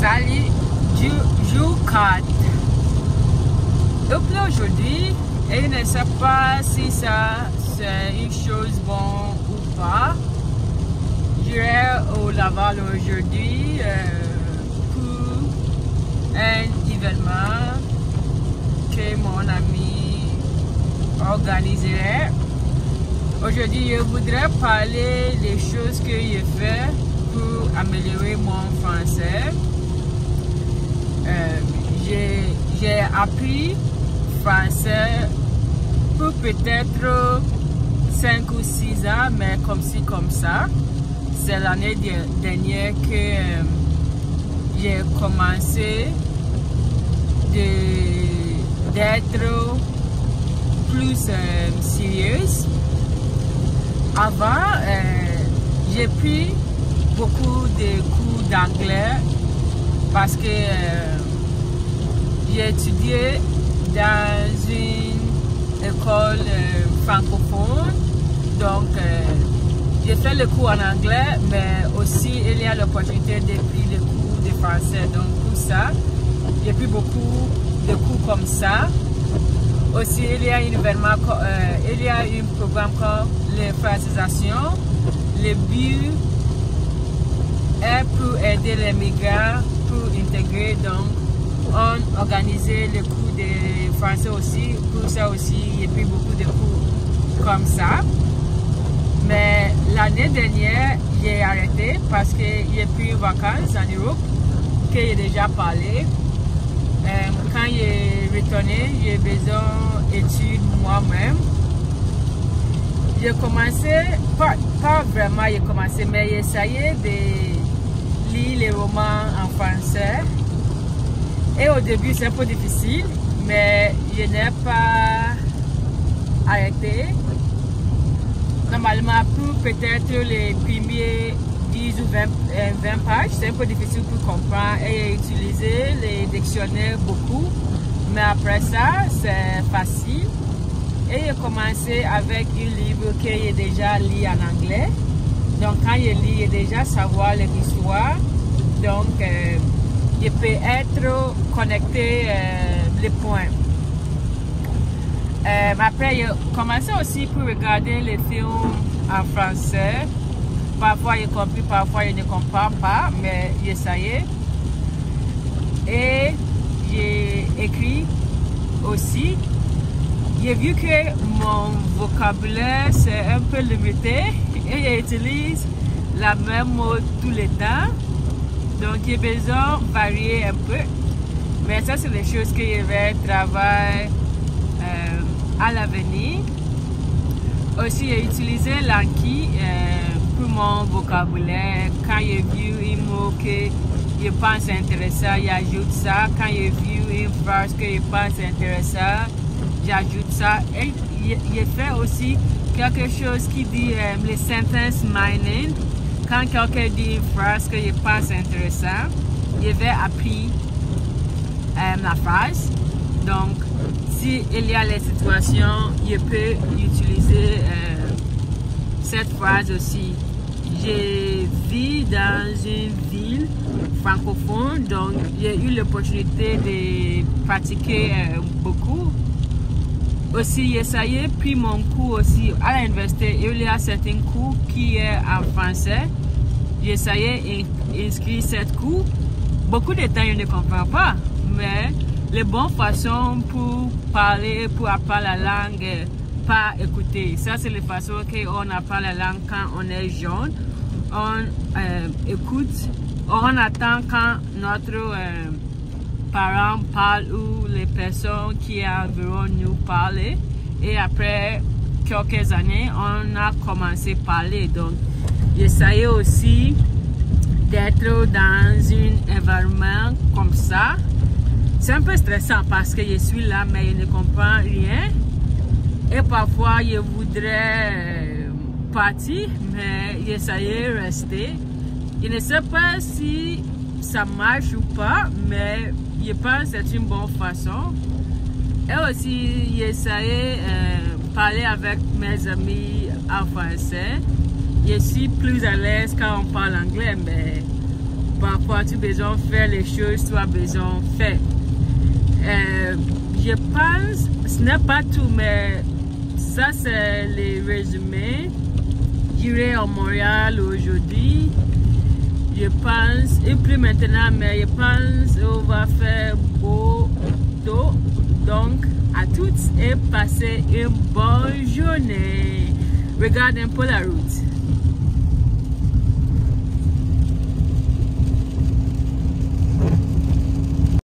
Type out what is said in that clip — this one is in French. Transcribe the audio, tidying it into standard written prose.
Salut, jour 4. Donc là aujourd'hui, et je ne sais pas si ça c'est une chose bonne ou pas. J'irai au Laval aujourd'hui pour un événement que mon ami organiserait. Aujourd'hui, je voudrais parler des choses que j'ai fait pour améliorer mon français. J'ai appris français pour peut-être 5 ou 6 ans, mais comme ci, comme ça. C'est l'année dernière que j'ai commencé d'être plus sérieuse. Avant, j'ai pris beaucoup de cours d'anglais parce que j'ai étudié dans une école francophone. Donc, j'ai fait le cours en anglais, mais aussi il y a l'opportunité de prendre le cours de français. Donc, pour ça, j'ai pris beaucoup de cours comme ça. Aussi, il y a un programme comme la francisation. Le but est pour aider les migrants pour intégrer. Donc, on organisait le cours de français aussi. Pour ça aussi, j'ai pris beaucoup de cours comme ça. Mais l'année dernière, j'ai arrêté parce que j'ai pris vacances en Europe, que j'ai déjà parlé. Quand j'ai retourné, j'ai besoin d'études moi-même. J'ai commencé, pas vraiment j'ai commencé, mais j'ai essayé de lire les romans en français. Et au début, c'est un peu difficile, mais je n'ai pas arrêté. Normalement, pour peut-être les premiers 10 ou 20 pages, c'est un peu difficile pour comprendre et utiliser les dictionnaires beaucoup. Mais après ça, c'est facile. Et j'ai commencé avec un livre que j'ai déjà lu en anglais. Donc, quand je lis, j'ai déjà savoir l'histoire. Donc, je peux être connecté les points. Après, j'ai commencé aussi pour regarder les films en français. Parfois, j'ai compris, parfois, je ne comprends pas, mais j'essaye. Et j'ai écrit aussi. J'ai vu que mon vocabulaire c'est un peu limité et j'utilise la même mot tout le temps. Donc, j'ai besoin de varier un peu. Mais ça, c'est des choses que je vais travailler à l'avenir. Aussi, j'ai utilisé l'Anki pour mon vocabulaire. Quand j'ai vu un mot que je pense intéressant, j'ajoute ça. Quand j'ai vu une phrase que je pense intéressante, j'ajoute ça. Et j'ai fait aussi quelque chose qui dit les sentence mining. Quand quelqu'un dit une phrase que je pense intéressante, je vais apprendre la phrase. Donc, s'il y a les situations, je peux utiliser cette phrase aussi. Je vis dans une ville francophone, donc j'ai eu l'opportunité de pratiquer beaucoup. Aussi, j'ai essayé, puis mon cours aussi à l'université, il y a certains cours qui est en français. J'ai essayé d'inscrire cette cours. Beaucoup de temps, je ne comprends pas, mais les bonnes façons pour parler, pour apprendre la langue, pas écouter. Ça, c'est la façon qu'on apprend la langue quand on est jeune. On écoute, on attend quand notre parents parlent ou les personnes qui environ nous parlent. Et après quelques années, on a commencé à parler. Donc, j'essayais aussi d'être dans un environnement comme ça. C'est un peu stressant parce que je suis là, mais je ne comprends rien. Et parfois, je voudrais partir, mais j'essayais de rester. Je ne sais pas si ça marche ou pas, mais je pense que c'est une bonne façon. Et aussi, j'essayais de parler avec mes amis en français. Je suis plus à l'aise quand on parle anglais, mais parfois tu as besoin de faire les choses que tu as besoin de faire. Je pense, ce n'est pas tout, mais ça c'est le résumé. J'irai à Montréal aujourd'hui. Je pense, et plus maintenant, mais je pense qu'on va faire beau tôt. Donc, à toutes et passez une bonne journée. Regardez un peu la route.